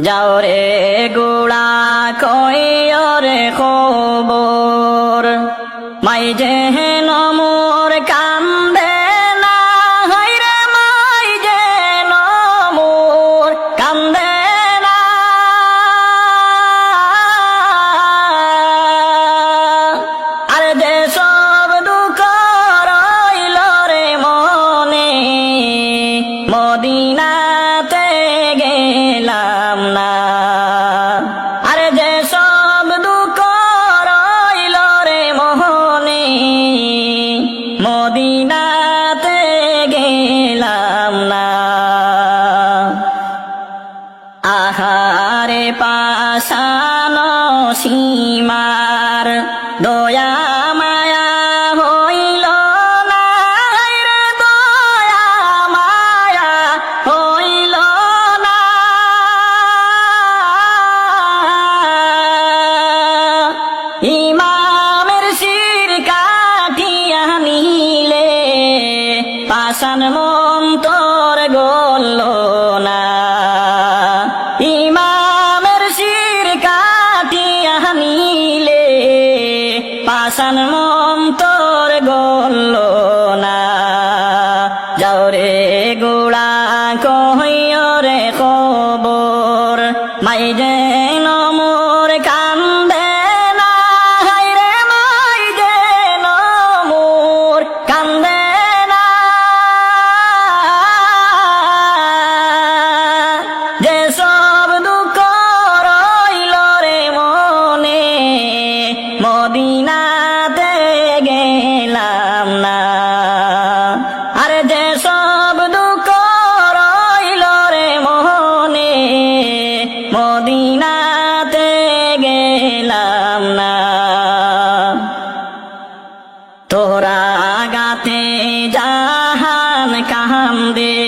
যাও রে গোড়া কইও রে খবর মাই যে নমোর কান্দে না হায়রে মাই যে নমোর কান্দে না আর যে সব দুঃখ রইল রে মনে মদিনাতে গেলাম না আর যে সব দুঃখ রইল রে মনে মদিনাতে গেলাম না আহারে পাশানো সীমার দয়া মায়া হইল না রে দয়া মায়া হইল না ইমামের শির কাটিয়া নিলে পাশান মন তোর গল না ইমামের শির কাটিয়া নিলে পাশান মন তোর গল না যাও রে গোড়া কইও রে খবর মাই যে নমোর কান্দে না হায়রে মাই যে নমোর কান্দে না যে সব দুঃখ রইল রে মনে মদিনাতে গেলাম না আর যে সব দুঃখ রইল রে মনে মদিনাতে গেলাম না তোরা গাতে জাহান কান্দে